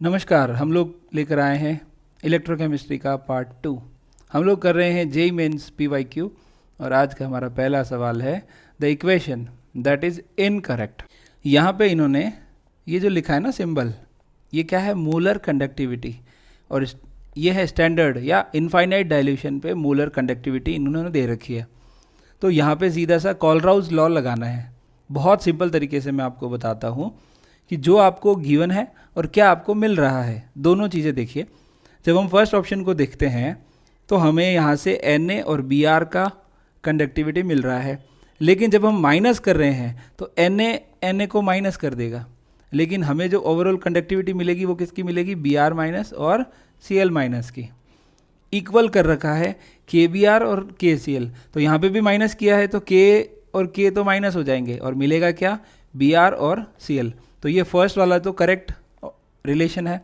नमस्कार। हम लोग लेकर आए हैं इलेक्ट्रोकेमिस्ट्री का पार्ट 2। हम लोग कर रहे हैं जेई मेंस PYQ और आज का हमारा पहला सवाल है the equation that is incorrect. यहाँ पे इन्होंने ये जो लिखा है ना सिंबल, ये क्या है? Molar conductivity. और ये है स्टैंडर्ड या इनफाइनाइट डाइल्यूशन पे मोलर कंडक्टिविटी इन्होंने दे रखी है। तो यहाँ पे सीधा सा कॉलराउज लॉ लगाना है। बहुत सिंपल तरीके से मैं आपको बताता हूँ कि जो आपको गिवन है और क्या आपको मिल रहा है, दोनों चीज़ें देखिए। जब हम फर्स्ट ऑप्शन को देखते हैं तो हमें यहाँ से Na और Br का कंडक्टिविटी मिल रहा है, लेकिन जब हम माइनस कर रहे हैं तो Na को माइनस कर देगा, लेकिन हमें जो ओवरऑल कंडक्टिविटी मिलेगी वो किसकी मिलेगी? Br माइनस और Cl माइनस की। इक्वल कर रखा है KBr और KCl, तो यहाँ पे भी माइनस किया है तो K और K तो माइनस हो जाएंगे और मिलेगा क्या? Br और Cl। तो ये फर्स्ट वाला तो करेक्ट रिलेशन है,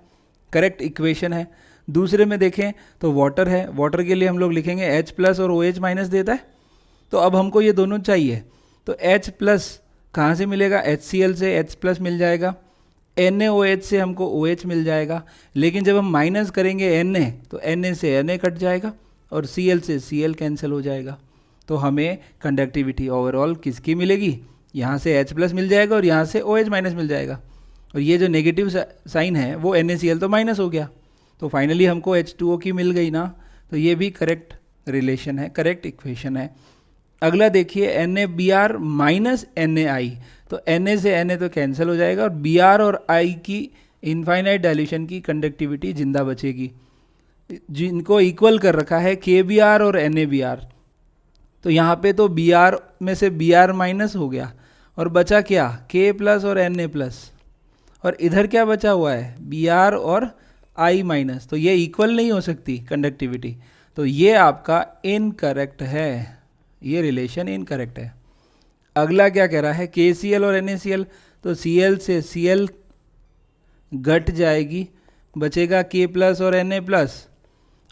करेक्ट इक्वेशन है। दूसरे में देखें तो वाटर है, वाटर के लिए हम लोग लिखेंगे H प्लस और OH माइनस देता है, तो अब हमको ये दोनों चाहिए। तो H प्लस कहाँ से मिलेगा? HCl से H प्लस मिल जाएगा, NaOH से हमको OH मिल जाएगा, लेकिन जब हम माइनस करेंगे Na तो Na से Na कट जाएगा और Cl से Cl कैंसिल हो जाएगा। तो हमें कंडक्टिविटी ओवरऑल किसकी मिलेगी? यहाँ से H प्लस मिल जाएगा और यहाँ से OH माइनस मिल जाएगा, और ये जो नेगेटिव साइन है वो NaCl तो माइनस हो गया, तो फाइनली हमको H2O की मिल गई ना। तो ये भी करेक्ट रिलेशन है, करेक्ट इक्वेशन है। अगला देखिए NaBr माइनस NaI, तो Na से Na तो कैंसिल हो जाएगा और Br और I की इनफाइनाइट डाइल्यूशन की कंडक्टिविटी जिंदा बचेगी, जिनको इक्वल कर रखा है KBr और NaBr। तो यहाँ पे तो Br में से Br माइनस हो गया और बचा क्या? K प्लस और Na प्लस, और इधर क्या बचा हुआ है? Br और I माइनस। तो ये इक्वल नहीं हो सकती कंडक्टिविटी, तो ये आपका इनकरेक्ट है, ये रिलेशन इनकरेक्ट है। अगला क्या कह रहा है? KCl और NaCl, तो Cl से Cl घट जाएगी, बचेगा K प्लस और Na प्लस,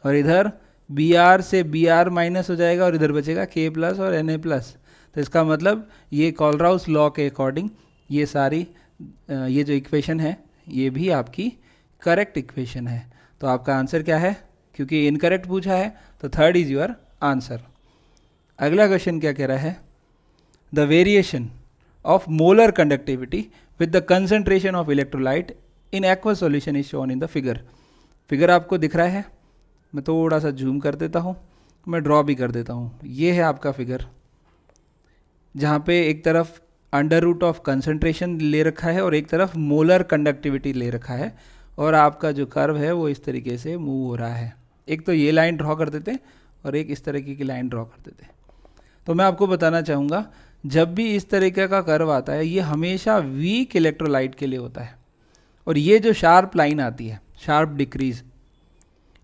और इधर Br से Br माइनस हो जाएगा और इधर बचेगा K प्लस और Na प्लस। तो इसका मतलब ये कॉलराउस लॉ के अकॉर्डिंग ये सारी ये जो इक्वेशन है ये भी आपकी करेक्ट इक्वेशन है। तो आपका आंसर क्या है? क्योंकि इनकरेक्ट पूछा है तो थर्ड इज योर आंसर। अगला क्वेश्चन क्या कह रहा है? The variation of molar conductivity with the concentration of electrolyte in aqua solution is shown in the figure. Figure आपको दिख रहा है, मैं थोड़ा सा जूम कर देता हूँ, मैं ड्रॉ भी कर देता हूँ। ये है आपका फिगर, जहाँ पे एक तरफ अंडर रूट ऑफ कंसंट्रेशन ले रखा है और एक तरफ मोलर कंडक्टिविटी ले रखा है, और आपका जो कर्व है वो इस तरीके से मूव हो रहा है। एक तो ये लाइन ड्रॉ कर देते और एक इस तरीके की लाइन ड्रॉ कर देते। तो मैं आपको बताना चाहूँगा, जब भी इस तरीके का कर्व आता है ये हमेशा वीक इलेक्ट्रोलाइट के लिए होता है, और ये जो शार्प लाइन आती है, शार्प डिक्रीज,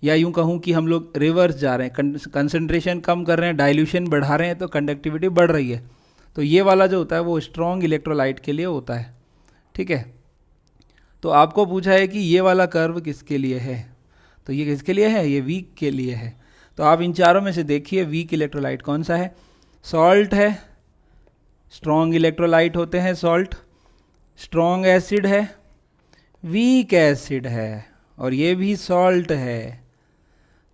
या यूँ कहूँ कि हम लोग रिवर्स जा रहे हैं, कंसंट्रेशन कम कर रहे हैं, डाइल्यूशन बढ़ा रहे हैं तो कंडक्टिविटी बढ़ रही है, तो ये वाला जो होता है वो स्ट्रॉन्ग इलेक्ट्रोलाइट के लिए होता है। ठीक है, तो आपको पूछा है कि ये वाला कर्व किसके लिए है, तो ये किसके लिए है? ये वीक के लिए है। तो आप इन चारों में से देखिए वीक इलेक्ट्रोलाइट कौन सा है? सॉल्ट है, स्ट्रॉन्ग इलेक्ट्रोलाइट होते हैं सॉल्ट। स्ट्रॉन्ग एसिड है, वीक एसिड है, और ये भी सॉल्ट है।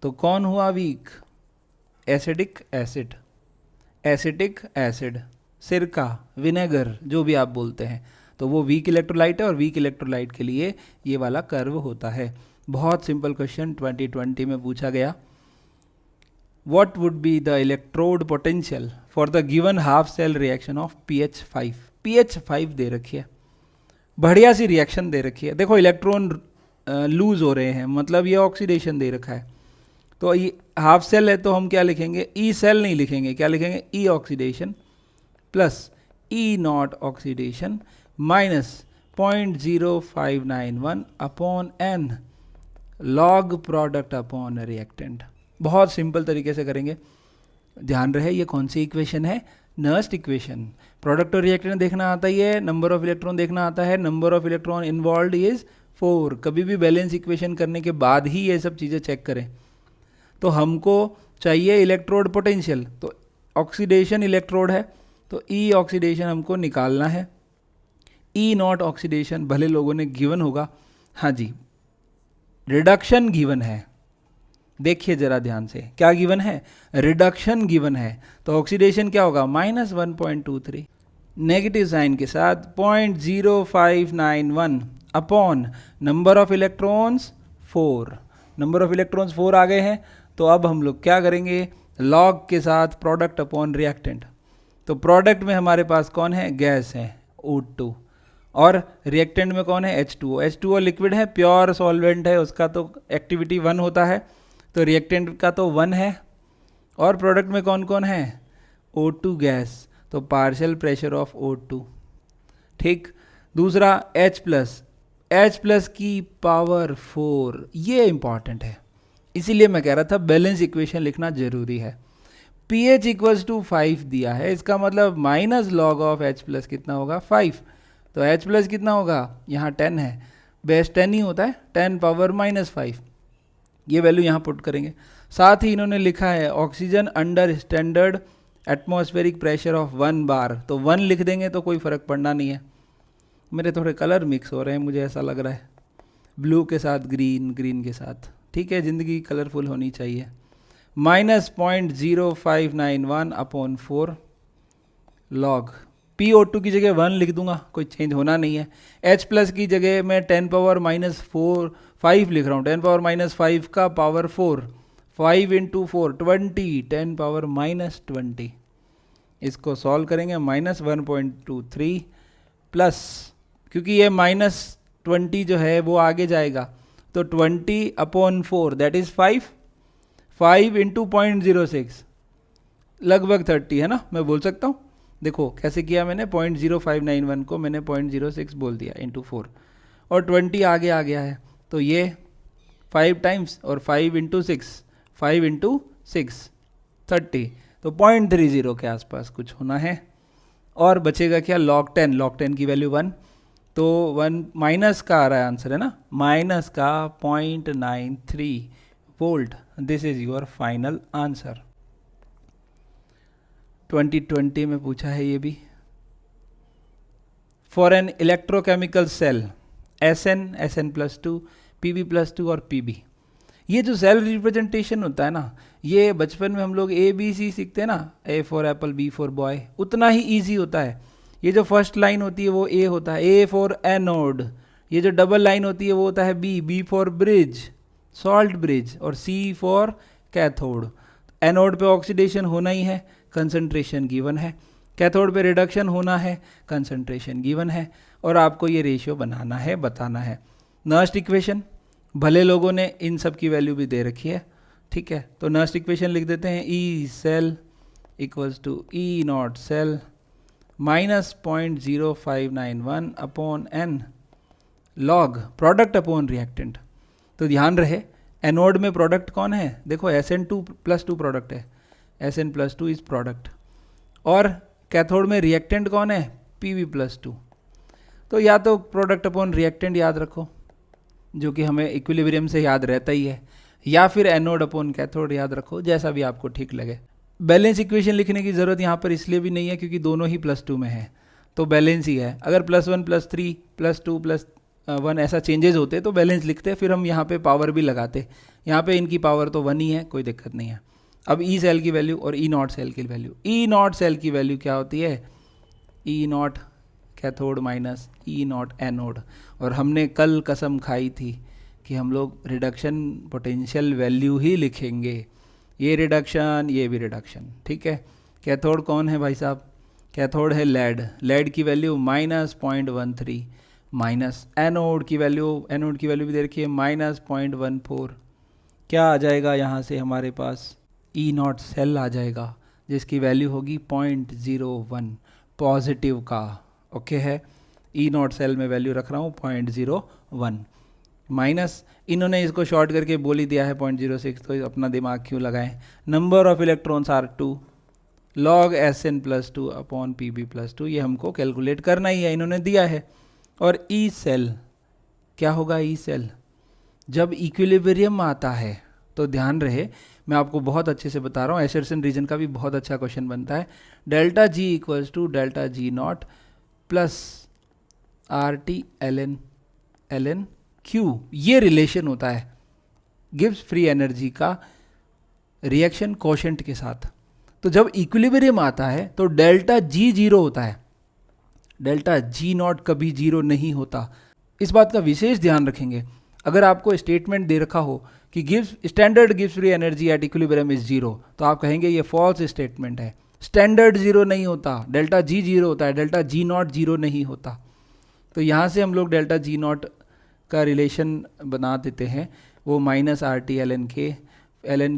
तो कौन हुआ weak? Acidic acid, acetic acid, सिरका, विनेगर, जो भी आप बोलते हैं, तो वो वीक इलेक्ट्रोलाइट है, और वीक इलेक्ट्रोलाइट के लिए ये वाला कर्व होता है। बहुत सिंपल क्वेश्चन 2020 में पूछा गया। What would be the electrode potential for the given half cell reaction of pH5? pH5 दे रखी है, बढ़िया सी रिएक्शन दे रखी है। देखो इलेक्ट्रॉन लूज हो रहे हैं, मतलब ये ऑक्सीडेशन दे रखा है। तो ये हाफ सेल है तो हम क्या लिखेंगे? ई सेल नहीं लिखेंगे, क्या लिखेंगे? E oxidation plus E nought oxidation minus 0.0591 upon n log product upon reactant. बहुत सिंपल तरीके से करेंगे। ध्यान रहे ये कौन सी इक्वेशन है? Nernst equation. प्रोडक्ट और रिएक्टेंट देखना आता ही है, नंबर ऑफ इलेक्ट्रॉन देखना आता है, number of electron involve is 4। कभी भी बैलेंस इक्वेशन करने के बाद ही ये सब चीज़ें चेक करें। तो हमको चाहिए इलेक्ट्रोड पोटेंशियल, तो ऑक्सीडेशन इलेक्ट्रोड है तो ई ऑक्सीडेशन हमको निकालना है। ई नॉट ऑक्सीडेशन भले लोगों ने गिवन होगा, हाँ जी रिडक्शन गिवन है, देखिए जरा ध्यान से, क्या गिवन है, रिडक्शन गिवन है, तो ऑक्सीडेशन क्या होगा, -1.23, नेगेटिव साइन के साथ 0.0591 upon number of electrons 4, number of electrons 4 आ गए हैं। तो अब हम लोग क्या करेंगे, लॉग के साथ प्रोडक्ट अपॉन रिएक्टेंट। तो प्रोडक्ट में हमारे पास कौन है, गैस है O2, और रिएक्टेंट में कौन है, H2O। H2O लिक्विड है, प्योर सॉल्वेंट है, उसका तो एक्टिविटी 1 होता है, तो रिएक्टेंट का तो 1 है, और प्रोडक्ट में कौन कौन है, O2 गैस, तो पार्शियल प्रेशर ऑफ O2। ठीक, दूसरा H+ की पावर 4, ये इंपॉर्टेंट है, इसीलिए मैं कह रहा था बैलेंस इक्वेशन लिखना जरूरी है। pH = 5 दिया है, इसका मतलब माइनस लॉग ऑफ H+ कितना होगा, 5, तो H+ कितना होगा, यहाँ 10 है, बेस 10 ही होता है, 10 पावर -5, ये वैल्यू यहाँ पुट करेंगे। साथ ही इन्होंने लिखा है oxygen under standard atmospheric pressure of 1 बार, तो 1 लिख देंगे तो कोई फ़र्क पड़ना नहीं है। मेरे थोड़े कलर मिक्स हो रहे हैं, मुझे ऐसा लग रहा है, ब्लू के साथ ग्रीन, ग्रीन के साथ, ठीक है, ज़िंदगी कलरफुल होनी चाहिए। -0.0591 अपॉन 4 लॉग, PO2 की जगह 1 लिख दूंगा, कोई चेंज होना नहीं है। H+ की जगह मैं 10 पावर -5 लिख रहा हूँ, 10 पावर -5 का पावर 4, 5 × 4 20, 10 पावर -20, इसको सॉल्व करेंगे, -1.23 प्लस, क्योंकि ये -20 जो है वो आगे जाएगा, तो 20 अपॉन 4 दैट इज़ 5 × 0.06 लगभग 30 है ना, मैं बोल सकता हूँ। देखो कैसे किया मैंने, 0.0591 को मैंने 0.06 बोल दिया × 4, और 20 आगे आ गया है, तो ये 5 टाइम्स और 5 × 6, 5 × 6 30, तो 0.30 के आसपास कुछ होना है। और बचेगा क्या, log 10, log 10 की वैल्यू 1, तो 1 माइनस का आ रहा है आंसर, है ना, माइनस का 0.93 volt. This is your final answer. 2020 में पूछा है ये भी। For an electrochemical cell SN, SN+2, Pb+2 और Pb, ये जो सेल रिप्रेजेंटेशन होता है ना, ये बचपन में हम लोग ABC सीखते हैं ना, A for Apple, B for boy, उतना ही ईजी होता है। ये जो फर्स्ट लाइन होती है वो A होता है, A फॉर एनोड, ये जो डबल लाइन होती है वो होता है B for bridge, salt bridge, और C फॉर कैथोड। एनोड पे ऑक्सीडेशन होना ही है, कंसंट्रेशन गिवन है, कैथोड पे रिडक्शन होना है, कंसंट्रेशन गिवन है, और आपको ये रेशियो बनाना है, बताना है। नर्स्ट इक्वेशन, भले लोगों ने इन सब की वैल्यू भी दे रखी है, ठीक है, तो नर्स्ट इक्वेशन लिख देते हैं, E cell = E0 cell -0.0591 upon n log product upon reactant. तो ध्यान रहे, एनोड में प्रोडक्ट कौन है, देखो SN2+2 प्रोडक्ट है, SN+2 इज प्रोडक्ट, और कैथोड में रिएक्टेंट कौन है, Pb+2। तो या तो प्रोडक्ट अपॉन रिएक्टेंट याद रखो, जो कि हमें इक्विलिब्रियम से याद रहता ही है, या फिर एनोड अपॉन कैथोड याद रखो, जैसा भी आपको ठीक लगे। बैलेंस इक्वेशन लिखने की ज़रूरत यहाँ पर इसलिए भी नहीं है क्योंकि दोनों ही +2 में है, तो बैलेंस ही है। अगर +1 +3 +2 +1 ऐसा चेंजेस होते तो बैलेंस लिखते, फिर हम यहाँ पे पावर भी लगाते, यहाँ पे इनकी पावर तो 1 ही है, कोई दिक्कत नहीं है। अब E सेल की वैल्यू और E0 सेल की वैल्यू, E0 सेल की वैल्यू क्या होती है, E0 cathode minus E0 anode, और हमने कल कसम खाई थी कि हम लोग रिडक्शन पोटेंशियल वैल्यू ही लिखेंगे, ये रिडक्शन, ये भी रिडक्शन, ठीक है। कैथोड कौन है भाई साहब, कैथोड है लेड, लेड की वैल्यू -0.13, माइनस एनोड की वैल्यू भी दे रखी है -0.14, क्या आ जाएगा यहाँ से हमारे पास, E0 सेल आ जाएगा, जिसकी वैल्यू होगी 0.01 पॉजिटिव का, ओके है। E0 सेल में वैल्यू रख रहा हूँ 0.01, माइनस इन्होंने इसको शॉर्ट करके बोल ही दिया है 0.06, तो अपना दिमाग क्यों लगाएं। Number of electrons are 2, log SN+2 upon Pb+2, ये हमको कैलकुलेट करना ही है, इन्होंने दिया है। और E सेल क्या होगा, E सेल जब इक्विलिब्रियम आता है, तो ध्यान रहे मैं आपको बहुत अच्छे से बता रहा हूँ, एशरसन रीजन का भी बहुत अच्छा क्वेश्चन बनता है। ΔG = ΔG0 plus RT ln Q, ये रिलेशन होता है, गिब्स फ्री एनर्जी का रिएक्शन कोशेंट के साथ। तो जब इक्विलिब्रियम आता है तो डेल्टा जी जीरो होता है, डेल्टा जी नॉट कभी जीरो नहीं होता। इस बात का विशेष ध्यान रखेंगे। अगर आपको स्टेटमेंट दे रखा हो कि Gibbs standard Gibbs free energy at equilibrium is zero, तो आप कहेंगे ये फॉल्स स्टेटमेंट है। स्टैंडर्ड जीरो नहीं होता, डेल्टा जी जीरो होता है, डेल्टा जी नॉट जीरो नहीं होता। तो यहाँ से हम लोग डेल्टा जी नॉट का रिलेशन बना देते हैं, वो minus R T L N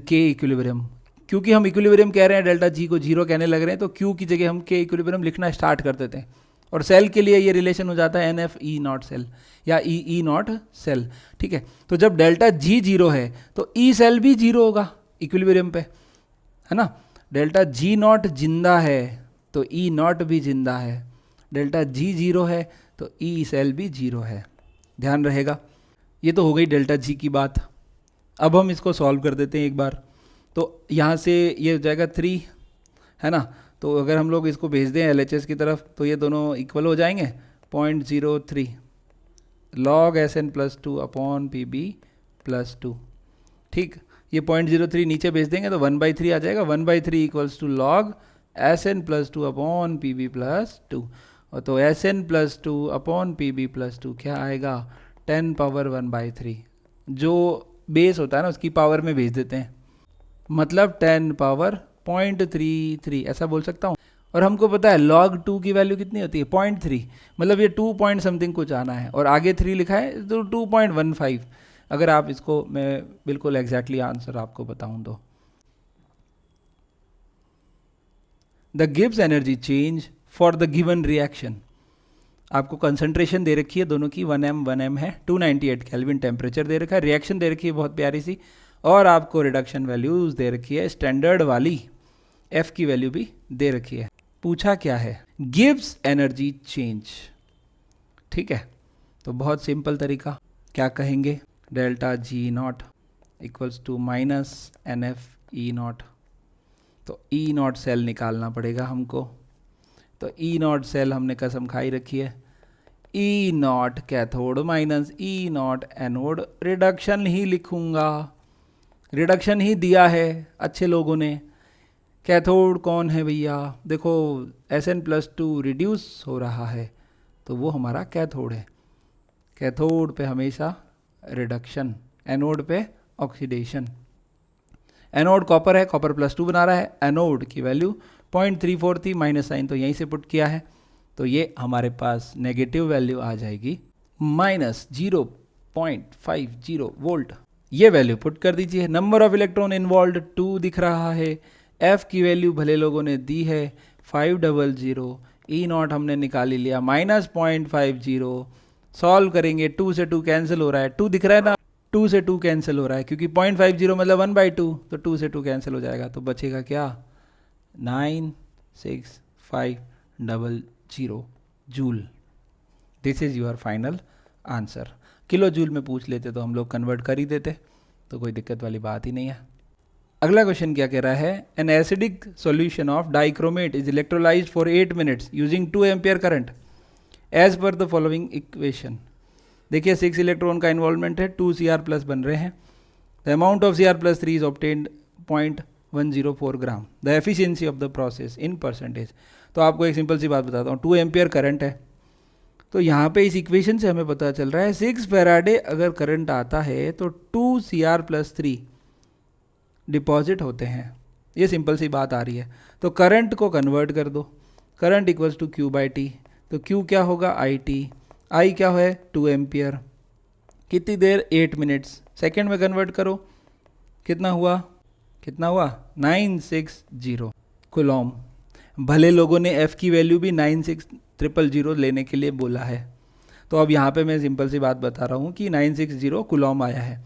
के इक्विलिब्रियम। क्योंकि हम इक्विलिब्रियम कह रहे हैं, डेल्टा जी को जीरो कहने लग रहे हैं, तो क्यू की जगह हम के इक्विलिब्रियम लिखना स्टार्ट कर देते हैं। और सेल के लिए ये रिलेशन हो जाता है N F E not cell या ई ई नॉट सेल। ठीक है, तो जब डेल्टा जी जीरो है तो ई सेल भी जीरो होगा इक्विलिब्रियम पे, है ना। डेल्टा जी नॉट जिंदा है तो ई नॉट भी जिंदा है, डेल्टा जी जीरो है तो ई सेल भी जीरो है, ध्यान रहेगा। ये तो हो गई डेल्टा जी की बात। अब हम इसको सॉल्व कर देते हैं एक बार। तो यहाँ से ये हो जाएगा 3, है ना। तो अगर हम लोग इसको भेज दें LHS की तरफ तो ये दोनों इक्वल हो जाएंगे 0.03 log SN + 2 अपॉन PB + 2। ठीक, ये 0.03 नीचे भेज देंगे तो 1/3 आ जाएगा। 1/3 = log SN + 2 अपॉन PB + 2। और तो SN + 2 अपॉन PB + 2 क्या आएगा, 10⁻⁴। जो बेस होता है ना उसकी पावर में भेज देते हैं, मतलब 10⁻0.33 ऐसा बोल सकता हूँ। और हमको पता है log 2 की वैल्यू कितनी होती है, 0.3, मतलब ये 2 पॉइंट समथिंग कुछ आना है और आगे 3 लिखा है तो 2.15। अगर आप इसको, मैं बिल्कुल एग्जैक्टली आंसर आपको बताऊं तो the Gibbs energy change for the given reaction, आपको कंसंट्रेशन दे रखी है दोनों की, 1m है, 298 केल्विन टेम्परेचर दे रखा है, रिएक्शन दे रखी है बहुत प्यारी सी, और आपको रिडक्शन वैल्यूज दे रखी है स्टैंडर्ड वाली, f की वैल्यू भी दे रखी है। पूछा क्या है, गिब्स एनर्जी चेंज। ठीक है, तो बहुत सिंपल तरीका, क्या कहेंगे, delta G naught equals to minus NF E naught. तो ई नॉट सेल निकालना पड़ेगा हमको। तो ई नॉट सेल हमने कसम खाई रखी है, E nought cathode minus E nought anode, reduction ही लिखूंगा, रिडक्शन ही दिया है अच्छे लोगों ने। कैथोड कौन है भैया, देखो SN + 2 रिड्यूस हो रहा है तो वो हमारा कैथोड है। कैथोड पे हमेशा रिडक्शन, एनोड पे ऑक्सीडेशन। एनोड कॉपर है, कॉपर +2 बना रहा है, एनोड की वैल्यू 0.34 थी, माइनस साइन तो यहीं से पुट किया है, तो ये हमारे पास नेगेटिव वैल्यू आ जाएगी -0.50 वोल्ट। ये वैल्यू पुट कर दीजिए। नंबर ऑफ इलेक्ट्रॉन इन्वॉल्व 2 दिख रहा है, F की वैल्यू भले लोगों ने दी है 500, ई नॉट हमने निकाल ही लिया -0.50। सॉल्व करेंगे, 2 से 2 कैंसिल हो रहा है, 2 दिख रहा है ना, 2 से 2 कैंसिल हो रहा है क्योंकि 0.50 मतलब 1/2, तो 2 से 2 कैंसिल हो जाएगा, तो बचेगा क्या, 96500 joule. This is your final answer. Kilo joule में पूछ लेते तो हम लोग कन्वर्ट कर ही देते, तो कोई दिक्कत वाली बात ही नहीं है। अगला क्वेश्चन क्या कह रहा है, an acidic solution of dichromate is electrolysed for 8 minutes using 2 ampere current as per the following equation. देखिए 6 इलेक्ट्रॉन का इन्वॉल्वमेंट है, 2 Cr+ बन रहे हैं, the amount of Cr+3 is obtained 0.104 gram, the efficiency of the process in percentage. तो आपको एक simple सी बात बताता हूँ, 2 एम्पियर करंट है, तो यहाँ पे इस इक्वेशन से हमें पता चल रहा है 6 फैराडे अगर करंट आता है तो 2 Cr+3 डिपॉजिट होते हैं। ये सिंपल सी बात आ रही है, तो करंट को कन्वर्ट कर दो, करंट इक्वल्स टू Q/T, तो Q क्या होगा IT, I क्या है 2 एम्पियर, कितनी देर 8 मिनट्स, सेकेंड में कन्वर्ट करो, कितना हुआ 960 कूलॉम। भले लोगों ने F की वैल्यू भी 96000 लेने के लिए बोला है, तो अब यहाँ पे मैं सिंपल सी बात बता रहा हूँ कि 960 कूलॉम आया है।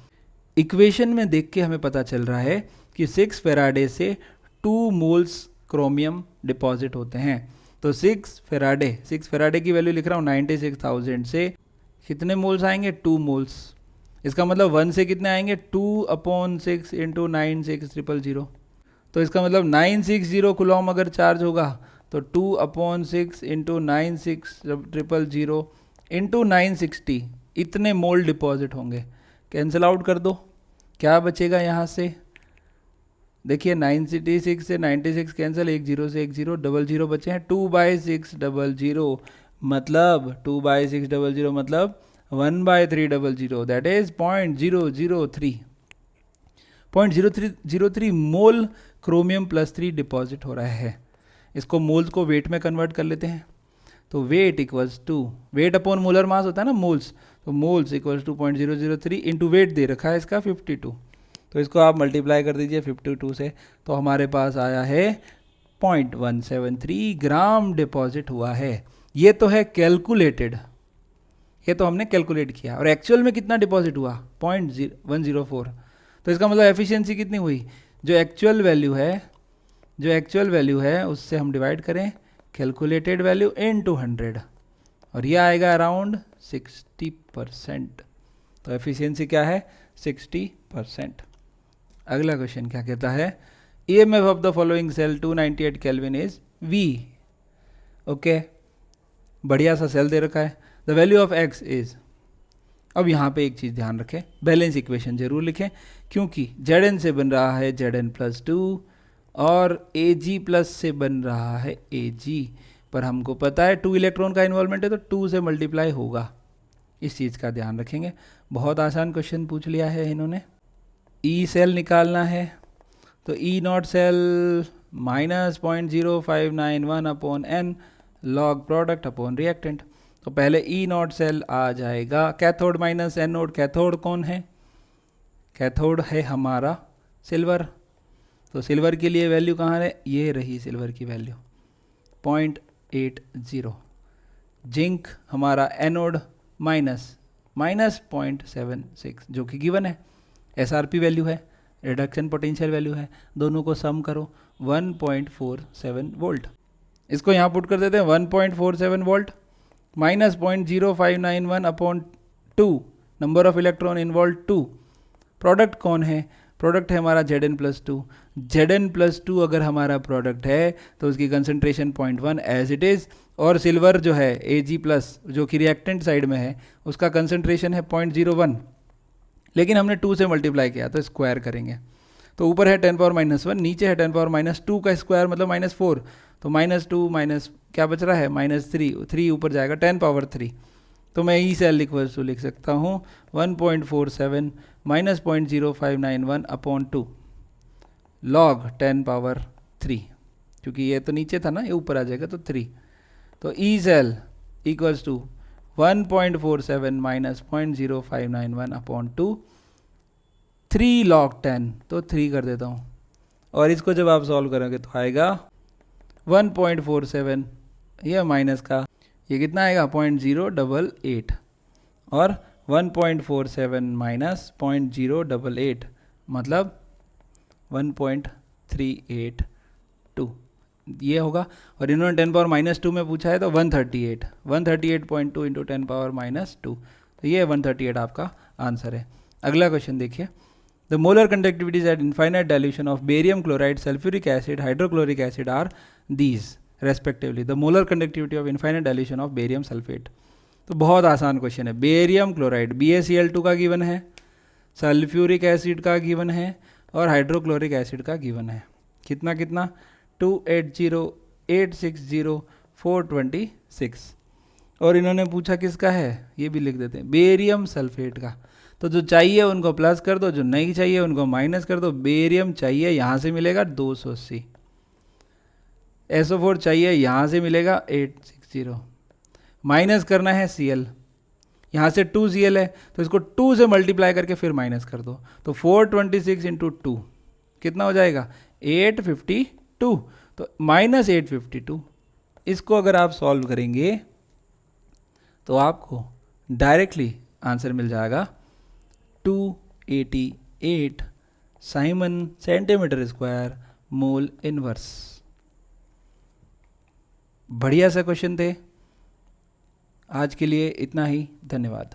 इक्वेशन में देख के हमें पता चल रहा है कि 6 फैराडे से 2 मोल्स क्रोमियम डिपॉजिट होते हैं। तो 6 फैराडे की वैल्यू लिख रहा हूँ 96,000 से कितने मोल्स आएंगे, 2 मोल्स। इसका मतलब 1 से कितने आएंगे, 2/6 × 96,000। तो इसका मतलब 960 कूलॉम अगर चार्ज होगा तो 2/6 × 96,000 × 960 इतने मोल डिपॉजिट होंगे। कैंसिल आउट कर दो, क्या बचेगा यहाँ से, देखिए 96 से 96 कैंसिल, 10 से 10, 00 बचे हैं, 2/600 मतलब 2/600 मतलब 1/300, that is 0.003 0.0303 mole chromium +3 deposit हो रहा है। इसको मोल्स को वेट में कन्वर्ट कर लेते हैं, तो weight equals to, weight upon molar mass होता है ना मोल्स, तो moles equals to 0.003 into weight दे रखा है इसका 52, तो इसको आप मल्टीप्लाई कर दीजिए 52 से, तो हमारे पास आया है 0.173 ग्राम डिपॉजिट हुआ है। ये तो है कैलकुलेटेड, ये तो हमने कैलकुलेट किया, और एक्चुअल में कितना डिपॉजिट हुआ 0.104, तो इसका मतलब एफिशिएंसी कितनी हुई, जो एक्चुअल वैल्यू है उससे हम डिवाइड करें कैलकुलेटेड वैल्यू इनटू 100, और ये आएगा अराउंड 60%, तो एफिशिएंसी क्या है 60%। अगला क्वेश्चन क्या कहता है, EMF of the following cell 298 kelvin is V। Okay, बढ़िया सा सेल दे रखा है, the value of X is, अब यहाँ पे एक चीज़ ध्यान रखें, बैलेंस इक्वेशन जरूर लिखें, क्योंकि Zn से बन रहा है Zn+2 और Ag+ से बन रहा है Ag, पर हमको पता है 2 इलेक्ट्रॉन का इन्वॉल्वमेंट है तो 2 से मल्टीप्लाई होगा, इस चीज़ का ध्यान रखेंगे। बहुत आसान क्वेश्चन पूछ लिया है इन्होंने। ई सेल निकालना है, तो E not cell -0.0591/n log product upon reactant, तो पहले ई नॉट सेल आ जाएगा, कैथोड माइनस एनोड, कैथोड कौन है, कैथोड है हमारा सिल्वर, तो सिल्वर के लिए वैल्यू कहाँ है, ये रही सिल्वर की वैल्यू 0.80, जिंक हमारा एनोड -0.76 जो कि गिवन है, एसआरपी वैल्यू है, रिडक्शन पोटेंशियल वैल्यू है, दोनों को सम करो 1.47 वोल्ट, इसको यहाँ पुट कर देते हैं 1.47 volt -0.0591/2, number of electron involve 2, product कौन है, प्रोडक्ट है हमारा Zn+2, Zn+2 अगर हमारा प्रोडक्ट है तो उसकी कंसंट्रेशन 0.1 एज इट इज़, और सिल्वर जो है Ag+ जो कि रिएक्टेंट साइड में है उसका कंसंट्रेशन है 0.01, लेकिन हमने 2 से मल्टीप्लाई किया तो स्क्वायर करेंगे, तो ऊपर है 10⁻⁻1, नीचे है 10⁻⁻2 का स्क्वायर मतलब -4, तो -2 माइनस क्या बच रहा है -3 ऊपर जाएगा 10⁻3, तो मैं ई सेल लिख सकता हूँ 1.47 -0.0591/2 लॉग 10⁻3, क्योंकि ये तो नीचे था ना, ये ऊपर आ जाएगा तो 3, तो E cell equals to 1.47 -0.0591/2 3 log 10, तो 3 कर देता हूँ, और इसको जब आप सॉल्व करोगे तो आएगा 1.47, ये माइनस का ये कितना आएगा 0.088, और 1.47 माइनस 0.088 मतलब 1.382 ये होगा, और इन्होंने 10⁻⁻2 में पूछा है तो 138.2 इंटू 10⁻⁻2, तो ये 138 आपका आंसर है। अगला क्वेश्चन देखिए, the molar conductivities at infinite dilution of barium chloride, sulphuric acid, hydrochloric acid are these respectively, the molar conductivity of infinite dilution of barium sulphate, तो बहुत आसान क्वेश्चन है, बेरियम क्लोराइड BaCl2 का given है, sulphuric acid का given है, और hydrochloric acid का गिवन है, कितना 280, 860, 426, और इन्होंने पूछा किसका है, ये भी लिख देते हैं बेरियम सल्फेट का, तो जो चाहिए उनको प्लस कर दो, जो नहीं चाहिए उनको माइनस कर दो। बेरियम चाहिए यहाँ से मिलेगा 280, SO4 चाहिए यहाँ से मिलेगा 860, माइनस करना है Cl, यहाँ से 2Cl है तो इसको 2 से मल्टीप्लाई करके फिर माइनस कर दो, तो 426 इंटू 2 कितना हो जाएगा 852, तो -852, इसको अगर आप सॉल्व करेंगे तो आपको डायरेक्टली आंसर मिल जाएगा 288 Simon centimetre square mole inverse. बढ़िया सा क्वेश्चन थे। आज के लिए इतना ही, धन्यवाद।